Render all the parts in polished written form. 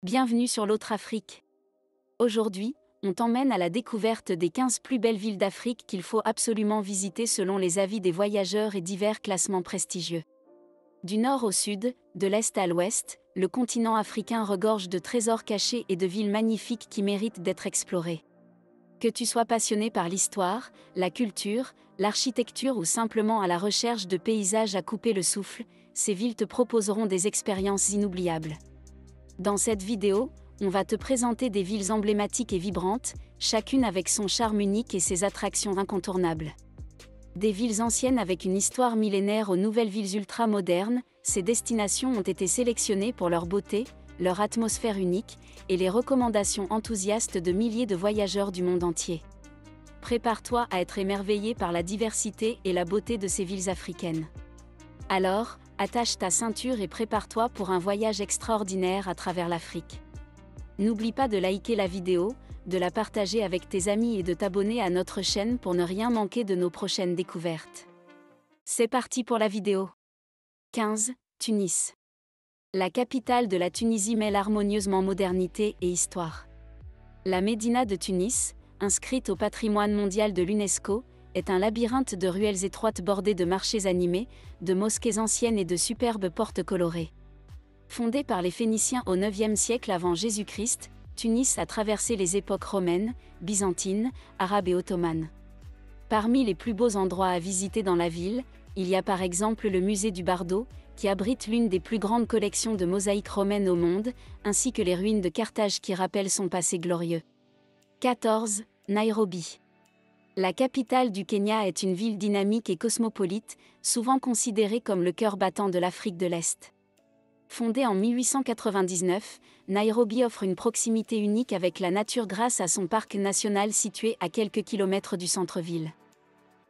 Bienvenue sur l'autre Afrique. Aujourd'hui, on t'emmène à la découverte des 15 plus belles villes d'Afrique qu'il faut absolument visiter selon les avis des voyageurs et divers classements prestigieux. Du nord au sud, de l'est à l'ouest, le continent africain regorge de trésors cachés et de villes magnifiques qui méritent d'être explorées. Que tu sois passionné par l'histoire, la culture, l'architecture ou simplement à la recherche de paysages à couper le souffle, ces villes te proposeront des expériences inoubliables. Dans cette vidéo, on va te présenter des villes emblématiques et vibrantes, chacune avec son charme unique et ses attractions incontournables. Des villes anciennes avec une histoire millénaire aux nouvelles villes ultra-modernes, ces destinations ont été sélectionnées pour leur beauté, leur atmosphère unique, et les recommandations enthousiastes de milliers de voyageurs du monde entier. Prépare-toi à être émerveillé par la diversité et la beauté de ces villes africaines. Alors, attache ta ceinture et prépare-toi pour un voyage extraordinaire à travers l'Afrique. N'oublie pas de liker la vidéo, de la partager avec tes amis et de t'abonner à notre chaîne pour ne rien manquer de nos prochaines découvertes. C'est parti pour la vidéo. 15. Tunis. La capitale de la Tunisie mêle harmonieusement modernité et histoire. La Médina de Tunis, inscrite au patrimoine mondial de l'UNESCO, est un labyrinthe de ruelles étroites bordées de marchés animés, de mosquées anciennes et de superbes portes colorées. Fondée par les Phéniciens au IXe siècle avant Jésus-Christ, Tunis a traversé les époques romaines, byzantines, arabes et ottomanes. Parmi les plus beaux endroits à visiter dans la ville, il y a par exemple le musée du Bardo, qui abrite l'une des plus grandes collections de mosaïques romaines au monde, ainsi que les ruines de Carthage qui rappellent son passé glorieux. 14. Nairobi. La capitale du Kenya est une ville dynamique et cosmopolite, souvent considérée comme le cœur battant de l'Afrique de l'Est. Fondée en 1899, Nairobi offre une proximité unique avec la nature grâce à son parc national situé à quelques kilomètres du centre-ville.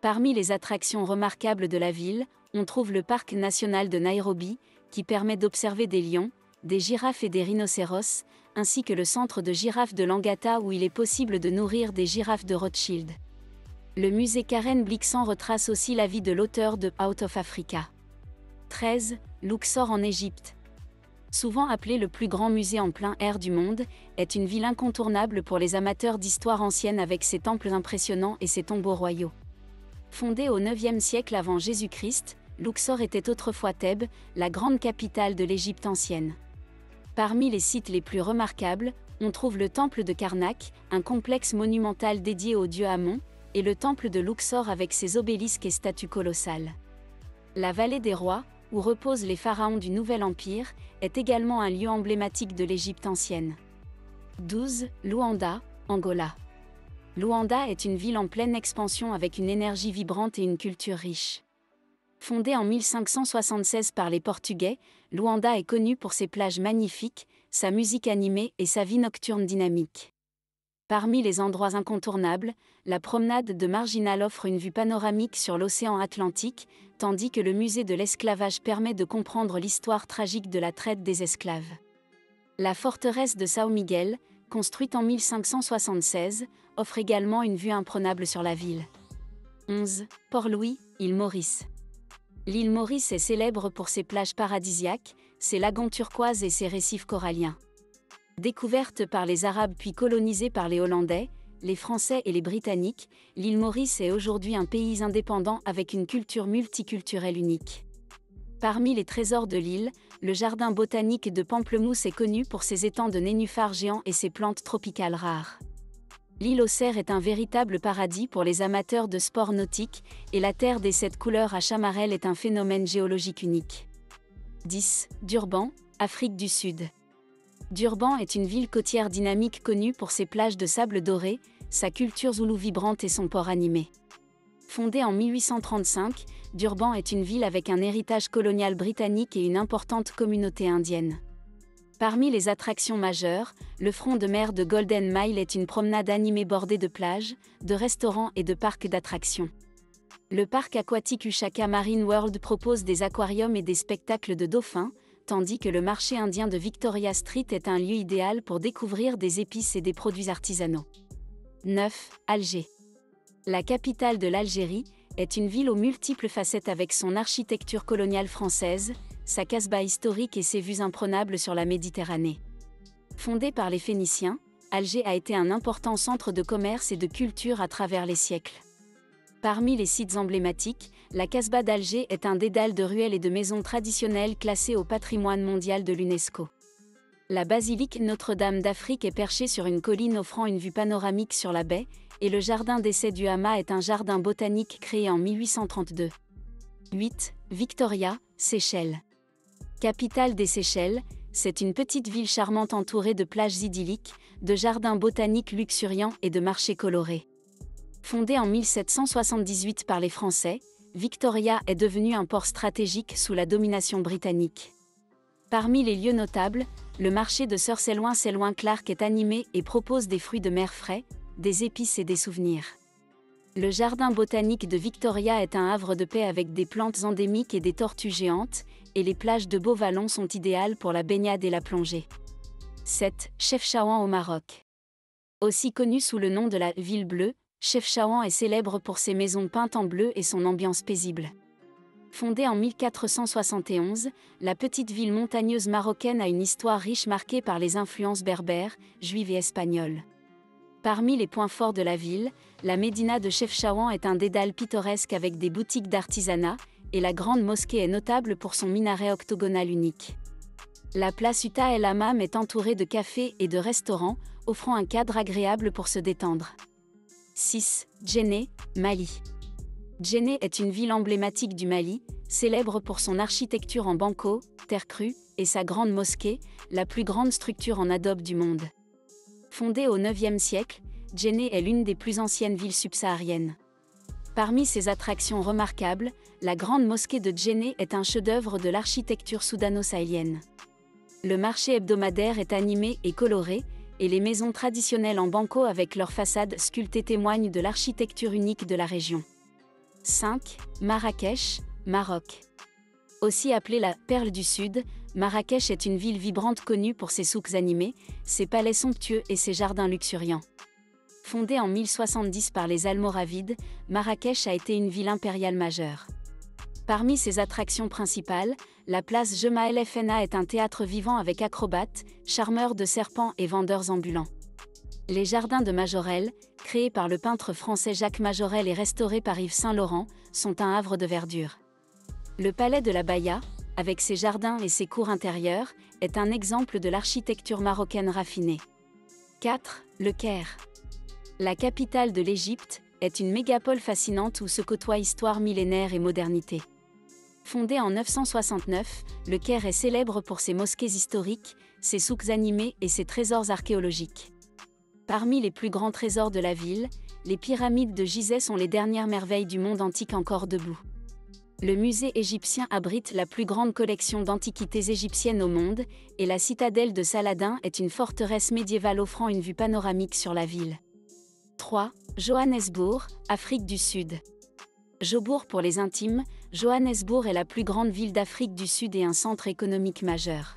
Parmi les attractions remarquables de la ville, on trouve le parc national de Nairobi, qui permet d'observer des lions, des girafes et des rhinocéros, ainsi que le centre de girafes de Langata où il est possible de nourrir des girafes de Rothschild. Le musée Karen Blixen retrace aussi la vie de l'auteur de Out of Africa. 13. Luxor en Égypte. Souvent appelé le plus grand musée en plein air du monde, est une ville incontournable pour les amateurs d'histoire ancienne avec ses temples impressionnants et ses tombeaux royaux. Fondée au IXe siècle avant Jésus-Christ, Luxor était autrefois Thèbes, la grande capitale de l'Égypte ancienne. Parmi les sites les plus remarquables, on trouve le temple de Karnak, un complexe monumental dédié au dieu Amon, et le temple de Luxor avec ses obélisques et statues colossales. La vallée des rois, où reposent les pharaons du Nouvel Empire, est également un lieu emblématique de l'Égypte ancienne. 12. Luanda, Angola. Luanda est une ville en pleine expansion avec une énergie vibrante et une culture riche. Fondée en 1576 par les Portugais, Luanda est connue pour ses plages magnifiques, sa musique animée et sa vie nocturne dynamique. Parmi les endroits incontournables, la promenade de Marginal offre une vue panoramique sur l'océan Atlantique, tandis que le musée de l'esclavage permet de comprendre l'histoire tragique de la traite des esclaves. La forteresse de São Miguel, construite en 1576, offre également une vue imprenable sur la ville. 11. Port-Louis, île Maurice. L'île Maurice est célèbre pour ses plages paradisiaques, ses lagons turquoises et ses récifs coralliens. Découverte par les Arabes puis colonisée par les Hollandais, les Français et les Britanniques, l'île Maurice est aujourd'hui un pays indépendant avec une culture multiculturelle unique. Parmi les trésors de l'île, le jardin botanique de Pamplemousse est connu pour ses étangs de nénuphars géants et ses plantes tropicales rares. L'île aux Cerfs est un véritable paradis pour les amateurs de sports nautiques, et la terre des 7 couleurs à Chamarel est un phénomène géologique unique. 10. Durban, Afrique du Sud. Durban est une ville côtière dynamique connue pour ses plages de sable doré, sa culture zoulou vibrante et son port animé. Fondée en 1835, Durban est une ville avec un héritage colonial britannique et une importante communauté indienne. Parmi les attractions majeures, le front de mer de Golden Mile est une promenade animée bordée de plages, de restaurants et de parcs d'attractions. Le parc aquatique Ushaka Marine World propose des aquariums et des spectacles de dauphins, tandis que le marché indien de Victoria Street est un lieu idéal pour découvrir des épices et des produits artisanaux. 9. Alger. La capitale de l'Algérie est une ville aux multiples facettes avec son architecture coloniale française, sa casbah historique et ses vues imprenables sur la Méditerranée. Fondée par les Phéniciens, Alger a été un important centre de commerce et de culture à travers les siècles. Parmi les sites emblématiques, la Casbah d'Alger est un dédale de ruelles et de maisons traditionnelles classées au patrimoine mondial de l'UNESCO. La basilique Notre-Dame d'Afrique est perchée sur une colline offrant une vue panoramique sur la baie, et le jardin d'essai du Hama est un jardin botanique créé en 1832. 8. Victoria, Seychelles. Capitale des Seychelles, c'est une petite ville charmante entourée de plages idylliques, de jardins botaniques luxuriants et de marchés colorés. Fondée en 1778 par les Français, Victoria est devenue un port stratégique sous la domination britannique. Parmi les lieux notables, le marché de Sir Selwyn Clarke est animé et propose des fruits de mer frais, des épices et des souvenirs. Le jardin botanique de Victoria est un havre de paix avec des plantes endémiques et des tortues géantes, et les plages de Beau-Vallon sont idéales pour la baignade et la plongée. 7. Chefchaouen au Maroc. Aussi connue sous le nom de la « ville bleue », Chefchaouen est célèbre pour ses maisons peintes en bleu et son ambiance paisible. Fondée en 1471, la petite ville montagneuse marocaine a une histoire riche marquée par les influences berbères, juives et espagnoles. Parmi les points forts de la ville, la médina de Chefchaouen est un dédale pittoresque avec des boutiques d'artisanat, et la grande mosquée est notable pour son minaret octogonal unique. La place Uta El Hammam est entourée de cafés et de restaurants, offrant un cadre agréable pour se détendre. 6. Djenné, Mali. Djenné est une ville emblématique du Mali, célèbre pour son architecture en banco, terre crue, et sa grande mosquée, la plus grande structure en adobe du monde. Fondée au IXe siècle, Djenné est l'une des plus anciennes villes subsahariennes. Parmi ses attractions remarquables, la grande mosquée de Djenné est un chef-d'œuvre de l'architecture soudano-sahélienne. Le marché hebdomadaire est animé et coloré, et les maisons traditionnelles en banco avec leurs façades sculptées témoignent de l'architecture unique de la région. 5. Marrakech, Maroc. Aussi appelée la « Perle du Sud », Marrakech est une ville vibrante connue pour ses souks animés, ses palais somptueux et ses jardins luxuriants. Fondée en 1070 par les Almoravides, Marrakech a été une ville impériale majeure. Parmi ses attractions principales, la place Jemaa El Fna est un théâtre vivant avec acrobates, charmeurs de serpents et vendeurs ambulants. Les jardins de Majorelle, créés par le peintre français Jacques Majorelle et restaurés par Yves Saint-Laurent, sont un havre de verdure. Le palais de la Baïa, avec ses jardins et ses cours intérieures, est un exemple de l'architecture marocaine raffinée. 4. Le Caire. La capitale de l'Égypte est une mégapole fascinante où se côtoient histoire millénaire et modernité. Fondée en 969, le Caire est célèbre pour ses mosquées historiques, ses souks animés et ses trésors archéologiques. Parmi les plus grands trésors de la ville, les pyramides de Gizeh sont les dernières merveilles du monde antique encore debout. Le musée égyptien abrite la plus grande collection d'antiquités égyptiennes au monde, et la citadelle de Saladin est une forteresse médiévale offrant une vue panoramique sur la ville. 3. Johannesburg, Afrique du Sud. Jobourg pour les intimes, Johannesburg est la plus grande ville d'Afrique du Sud et un centre économique majeur.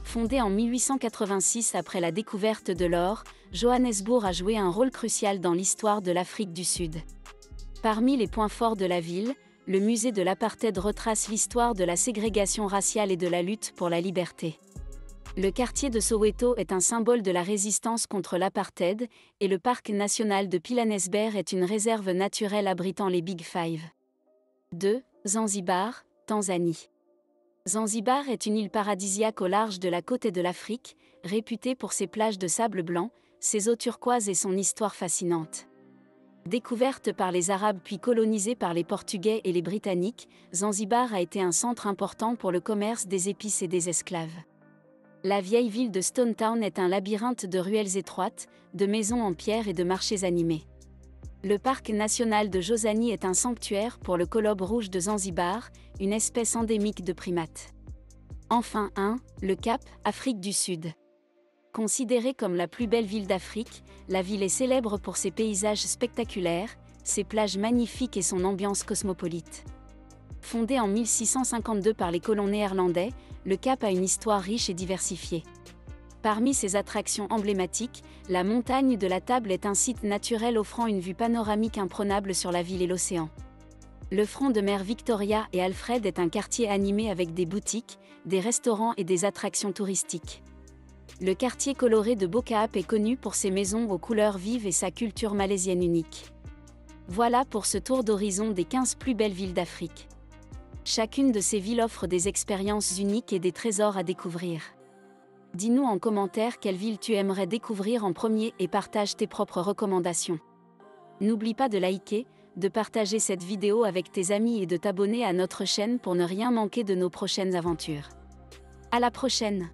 Fondée en 1886 après la découverte de l'or, Johannesburg a joué un rôle crucial dans l'histoire de l'Afrique du Sud. Parmi les points forts de la ville, le musée de l'apartheid retrace l'histoire de la ségrégation raciale et de la lutte pour la liberté. Le quartier de Soweto est un symbole de la résistance contre l'apartheid, et le parc national de Pilanesberg est une réserve naturelle abritant les Big Five. 2. Zanzibar, Tanzanie. Zanzibar est une île paradisiaque au large de la côte de l'Afrique, réputée pour ses plages de sable blanc, ses eaux turquoises et son histoire fascinante. Découverte par les Arabes puis colonisée par les Portugais et les Britanniques, Zanzibar a été un centre important pour le commerce des épices et des esclaves. La vieille ville de Stone Town est un labyrinthe de ruelles étroites, de maisons en pierre et de marchés animés. Le parc national de Jozani est un sanctuaire pour le colobe rouge de Zanzibar, une espèce endémique de primates. Enfin 1. Le Cap, Afrique du Sud. Considérée comme la plus belle ville d'Afrique, la ville est célèbre pour ses paysages spectaculaires, ses plages magnifiques et son ambiance cosmopolite. Fondé en 1652 par les colons néerlandais, le Cap a une histoire riche et diversifiée. Parmi ses attractions emblématiques, la montagne de la Table est un site naturel offrant une vue panoramique imprenable sur la ville et l'océan. Le front de mer Victoria et Alfred est un quartier animé avec des boutiques, des restaurants et des attractions touristiques. Le quartier coloré de Bo-Kaap est connu pour ses maisons aux couleurs vives et sa culture malaisienne unique. Voilà pour ce tour d'horizon des 15 plus belles villes d'Afrique. Chacune de ces villes offre des expériences uniques et des trésors à découvrir. Dis-nous en commentaire quelle ville tu aimerais découvrir en premier et partage tes propres recommandations. N'oublie pas de liker, de partager cette vidéo avec tes amis et de t'abonner à notre chaîne pour ne rien manquer de nos prochaines aventures. À la prochaine!